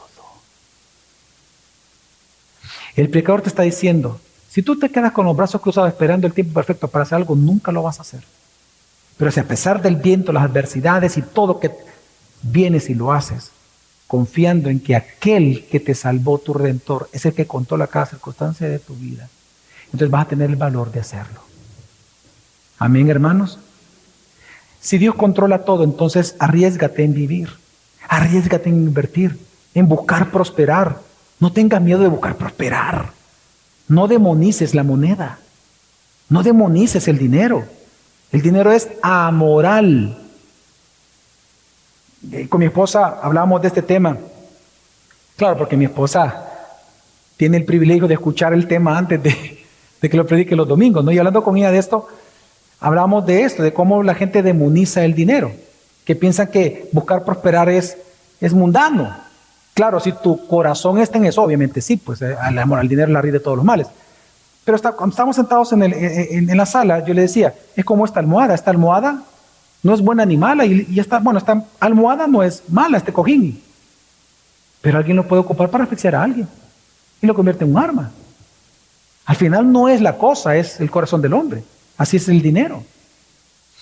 El predicador te está diciendo, si tú te quedas con los brazos cruzados esperando el tiempo perfecto para hacer algo, nunca lo vas a hacer. Pero si a pesar del viento, las adversidades y todo que vienes y lo haces, confiando en que aquel que te salvó, tu Redentor, es el que controla cada circunstancia de tu vida, entonces vas a tener el valor de hacerlo. Amén, hermanos. Si Dios controla todo, entonces arriésgate en vivir, arriésgate en invertir, en buscar prosperar. No tengas miedo de buscar prosperar. No demonices la moneda. No demonices el dinero. El dinero es amoral. Con mi esposa hablábamos de este tema. Claro, porque mi esposa tiene el privilegio de escuchar el tema antes de que lo predique los domingos, ¿no? Y hablando con ella de esto, hablamos de esto, de cómo la gente demoniza el dinero, que piensan que buscar prosperar es mundano. Claro, si tu corazón está en eso, obviamente sí, pues el amor al dinero es la raíz de todos los males. Pero cuando estamos sentados en la sala, yo le decía, es como esta almohada no es buen animal, esta almohada no es mala, este cojín. Pero alguien lo puede ocupar para asfixiar a alguien y lo convierte en un arma. Al final no es la cosa, es el corazón del hombre. Así es el dinero.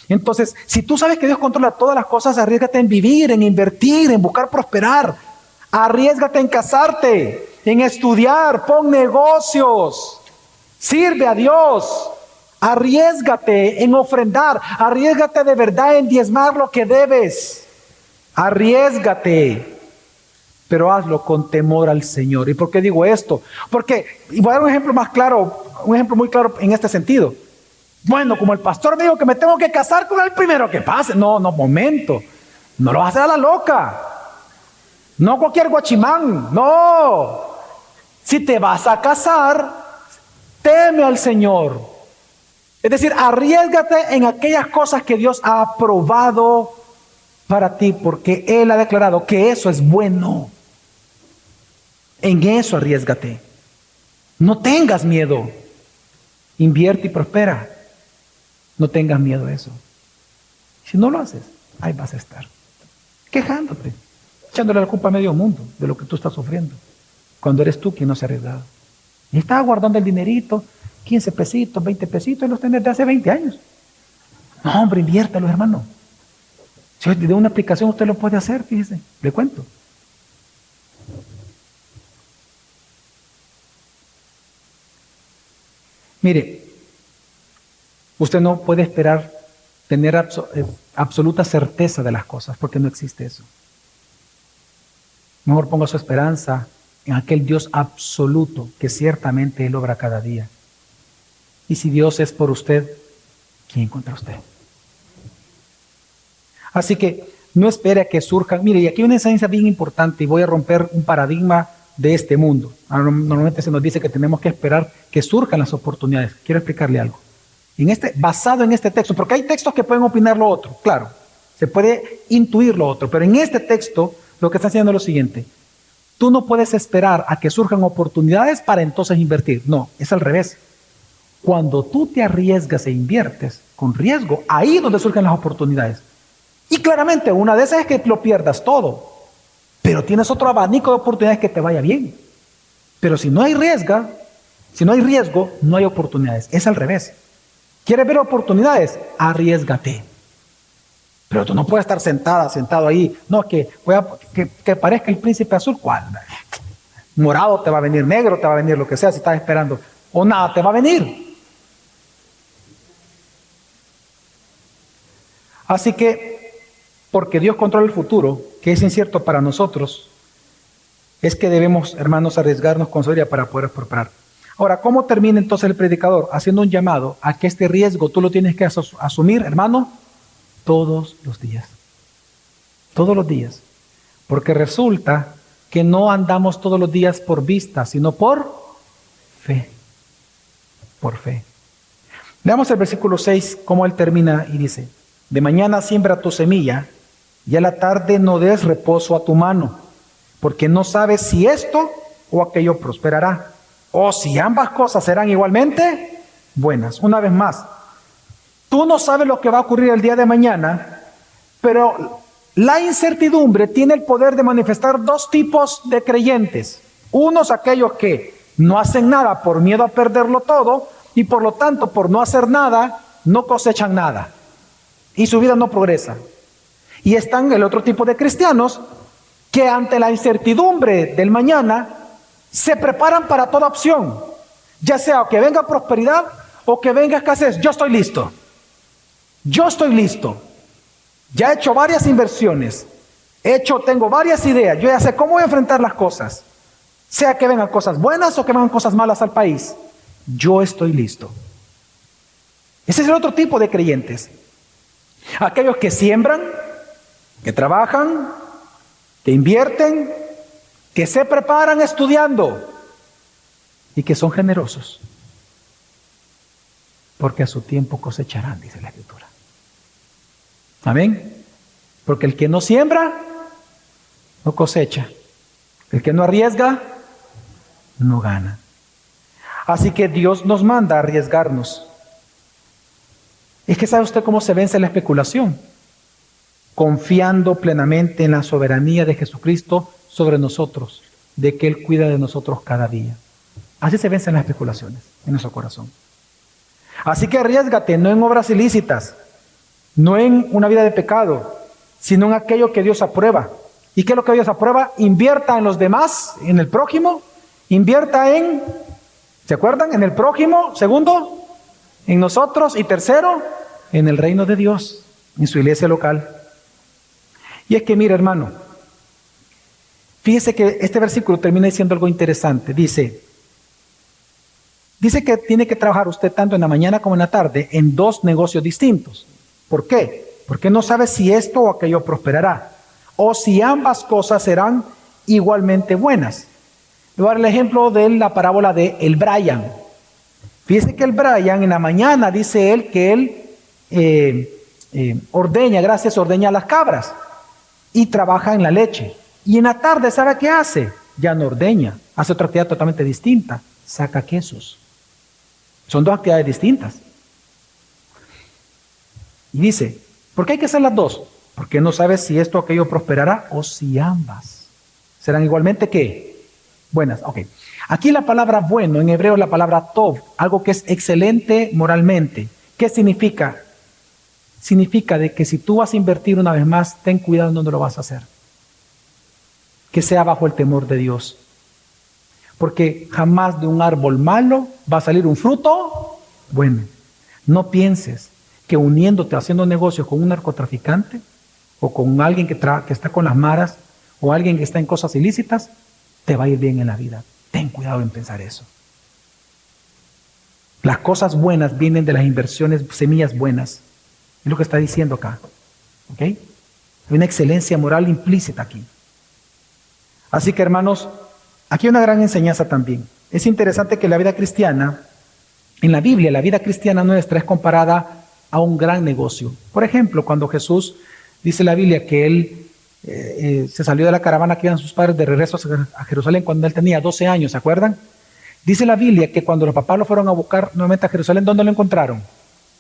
Entonces, si tú sabes que Dios controla todas las cosas, arriésgate en vivir, en invertir, en buscar prosperar. Arriésgate en casarte, en estudiar, pon negocios, sirve a Dios. Arriésgate en ofrendar, arriésgate de verdad en diezmar lo que debes. Arriésgate, pero hazlo con temor al Señor. ¿Y por qué digo esto? Porque, y voy a dar un ejemplo más claro, un ejemplo muy claro en este sentido. Bueno, como el pastor me dijo que me tengo que casar con el primero que pase. No, momento. No lo vas a hacer a la loca. No cualquier guachimán. No. Si te vas a casar, teme al Señor. Es decir, arriésgate en aquellas cosas que Dios ha aprobado para ti, porque Él ha declarado que eso es bueno. En eso arriésgate. No tengas miedo. Invierte y prospera. No tengas miedo a eso. Si no lo haces, ahí vas a estar. Quejándote, echándole la culpa a medio mundo de lo que tú estás sufriendo. Cuando eres tú quien no se ha arriesgado. Y estás guardando el dinerito, 15 pesitos, 20 pesitos, y los tenés de hace 20 años. No, hombre, inviértalos, hermano. Si de una aplicación usted lo puede hacer, fíjese, le cuento. Mire, usted no puede esperar tener absoluta certeza de las cosas, porque no existe eso. Mejor ponga su esperanza en aquel Dios absoluto que ciertamente Él obra cada día. Y si Dios es por usted, ¿quién contra usted? Así que no espere a que surjan. Mire, y aquí hay una enseñanza bien importante y voy a romper un paradigma de este mundo. Normalmente se nos dice que tenemos que esperar que surjan las oportunidades. Quiero explicarle algo. Basado en este texto, porque hay textos que pueden opinar lo otro, claro, se puede intuir lo otro, pero en este texto lo que está haciendo es lo siguiente: tú no puedes esperar a que surjan oportunidades para entonces invertir. No, es al revés. Cuando tú te arriesgas e inviertes con riesgo, ahí es donde surgen las oportunidades. Y claramente una de esas es que lo pierdas todo, pero tienes otro abanico de oportunidades que te vaya bien. Pero si no hay riesgo, no hay oportunidades. Es al revés. ¿Quieres ver oportunidades? Arriésgate. Pero tú no puedes estar sentado ahí. No, que parezca el príncipe azul. ¿Cuál? Morado te va a venir, negro te va a venir, lo que sea, si estás esperando. O nada te va a venir. Así que, porque Dios controla el futuro, que es incierto para nosotros, es que debemos, hermanos, arriesgarnos con sabiduría para poder prosperar. Ahora, ¿cómo termina entonces el predicador? Haciendo un llamado a que este riesgo tú lo tienes que asumir, hermano, todos los días. Todos los días. Porque resulta que no andamos todos los días por vista, sino por fe. Por fe. Veamos el versículo 6, cómo él termina y dice: de mañana siembra tu semilla, y a la tarde no des reposo a tu mano, porque no sabes si esto o aquello prosperará, o si ambas cosas serán igualmente buenas. Una vez más, tú no sabes lo que va a ocurrir el día de mañana, pero la incertidumbre tiene el poder de manifestar dos tipos de creyentes. Unos, aquellos que no hacen nada por miedo a perderlo todo, y por lo tanto, por no hacer nada, no cosechan nada, y su vida no progresa. Y están el otro tipo de cristianos que ante la incertidumbre del mañana se preparan para toda opción, ya sea que venga prosperidad o que venga escasez. Yo estoy listo, ya he hecho varias inversiones, tengo varias ideas, yo ya sé cómo voy a enfrentar las cosas, sea que vengan cosas buenas o que vengan cosas malas al país, yo estoy listo. Ese es el otro tipo de creyentes, aquellos que siembran, que trabajan, que invierten, que se preparan estudiando y que son generosos, porque a su tiempo cosecharán, dice la Escritura. Amén. Porque el que no siembra, no cosecha. El que no arriesga, no gana. Así que Dios nos manda a arriesgarnos. Es que ¿sabe usted cómo se vence la especulación? Confiando plenamente en la soberanía de Jesucristo sobre nosotros, de que Él cuida de nosotros cada día. Así se vencen las especulaciones en nuestro corazón. Así que arriésgate, no en obras ilícitas, no en una vida de pecado, sino en aquello que Dios aprueba. ¿Y qué es lo que Dios aprueba? Invierta en los demás, en el prójimo, invierta en, ¿se acuerdan? En el prójimo, segundo, en nosotros, y tercero, en el reino de Dios, en su iglesia local. Y es que, mire, hermano, fíjese que este versículo termina diciendo algo interesante. Dice que tiene que trabajar usted tanto en la mañana como en la tarde en dos negocios distintos. ¿Por qué? Porque no sabe si esto o aquello prosperará, o si ambas cosas serán igualmente buenas. Le voy a dar el ejemplo de la parábola de el Brian. Fíjese que el Brian en la mañana dice él que él ordeña las cabras y trabaja en la leche. Y en la tarde, ¿sabe qué hace? Ya no ordeña, hace otra actividad totalmente distinta, saca quesos. Son dos actividades distintas. Y dice, ¿por qué hay que hacer las dos? Porque no sabes si esto o aquello prosperará o si ambas serán igualmente ¿qué? Buenas. Ok. Aquí la palabra bueno en hebreo es la palabra tov, algo que es excelente moralmente. ¿Qué significa? Significa de que si tú vas a invertir una vez más, ten cuidado en dónde lo vas a hacer. Que sea bajo el temor de Dios. Porque jamás de un árbol malo va a salir un fruto bueno. No pienses que uniéndote, haciendo negocios con un narcotraficante o con alguien que está con las maras o alguien que está en cosas ilícitas, te va a ir bien en la vida. Ten cuidado en pensar eso. Las cosas buenas vienen de las inversiones, semillas buenas. Es lo que está diciendo acá. ¿Ok? Hay una excelencia moral implícita aquí. Así que, hermanos, aquí hay una gran enseñanza también. Es interesante que la vida cristiana, en la Biblia, la vida cristiana nuestra es comparada a un gran negocio. Por ejemplo, cuando Jesús dice la Biblia que él se salió de la caravana que iban sus padres de regreso a Jerusalén cuando él tenía 12 años, ¿se acuerdan? Dice la Biblia que cuando los papás lo fueron a buscar nuevamente a Jerusalén, ¿dónde lo encontraron?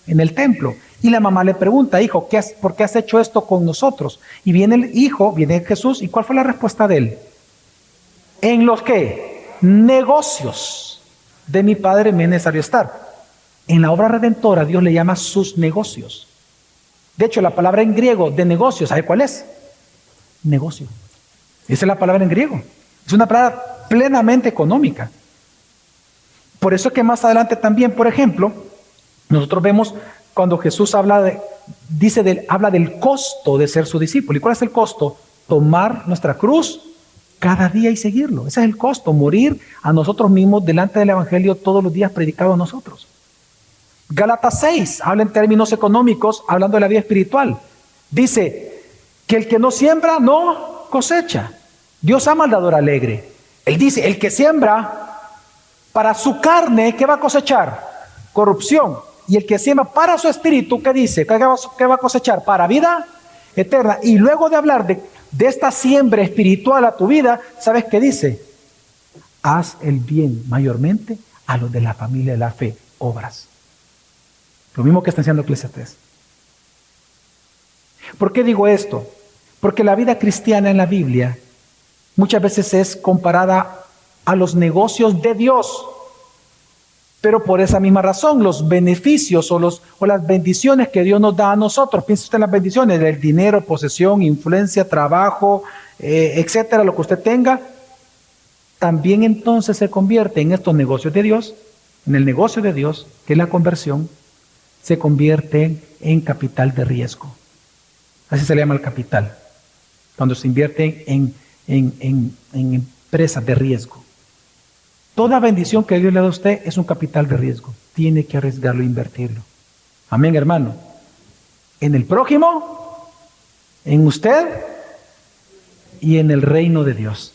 En el templo. Y la mamá le pregunta, hijo, ¿por qué has hecho esto con nosotros? Y viene el hijo, viene Jesús, ¿y cuál fue la respuesta de él? ¿En los qué? Negocios de mi padre me es necesario estar. En la obra redentora Dios le llama sus negocios. De hecho, la palabra en griego de negocios, ¿sabe cuál es? Negocio. Esa es la palabra en griego. Es una palabra plenamente económica. Por eso es que más adelante también, por ejemplo, nosotros vemos cuando Jesús habla del costo de ser su discípulo. ¿Y cuál es el costo? Tomar nuestra cruz cada día y seguirlo. Ese es el costo, morir a nosotros mismos delante del Evangelio todos los días predicado a nosotros. Gálatas 6 habla en términos económicos, hablando de la vida espiritual. Dice que el que no siembra no cosecha. Dios ama al dador alegre. Él dice, el que siembra para su carne, ¿qué va a cosechar? Corrupción. Y el que siembra para su espíritu, ¿qué dice? ¿Qué va a cosechar? Para vida eterna. Y luego de hablar de esta siembra espiritual a tu vida, ¿sabes qué dice? Haz el bien mayormente a los de la familia de la fe, obras. Lo mismo que está enseñando Eclesiastés. ¿Por qué digo esto? Porque la vida cristiana en la Biblia muchas veces es comparada a los negocios de Dios. Pero por esa misma razón, los beneficios o las bendiciones que Dios nos da a nosotros, piense usted en las bendiciones del dinero, posesión, influencia, trabajo, etcétera, lo que usted tenga, también entonces se convierte en estos negocios de Dios, en el negocio de Dios, que es la conversión, se convierte en capital de riesgo. Así se le llama el capital, cuando se invierte en empresas de riesgo. Toda bendición que Dios le da a usted es un capital de riesgo. Tiene que arriesgarlo e invertirlo. Amén, hermano. En el prójimo, en usted y en el reino de Dios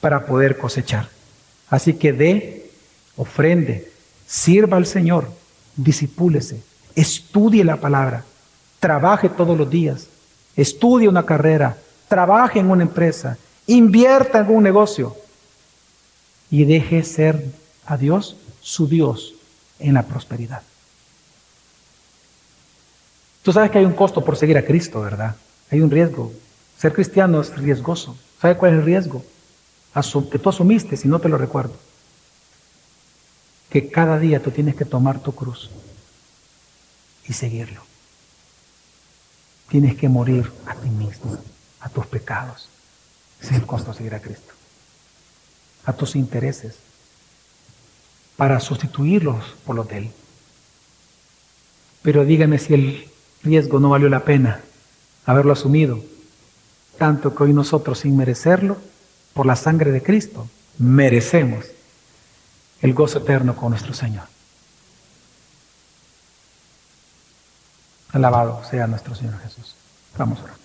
para poder cosechar. Así que ofrende, sirva al Señor, disipúlese, estudie la palabra, trabaje todos los días, estudie una carrera, trabaje en una empresa, invierta en un negocio. Y deje ser a Dios su Dios en la prosperidad. Tú sabes que hay un costo por seguir a Cristo, ¿verdad? Hay un riesgo. Ser cristiano es riesgoso. ¿Sabes cuál es el riesgo? Que tú asumiste, si no te lo recuerdo. Que cada día tú tienes que tomar tu cruz y seguirlo. Tienes que morir a ti mismo, a tus pecados. Ese es el costo de seguir a Cristo. A tus intereses, para sustituirlos por los de Él. Pero dígame si el riesgo no valió la pena haberlo asumido, tanto que hoy nosotros, sin merecerlo, por la sangre de Cristo, merecemos el gozo eterno con nuestro Señor. Alabado sea nuestro Señor Jesús. Vamos a orar.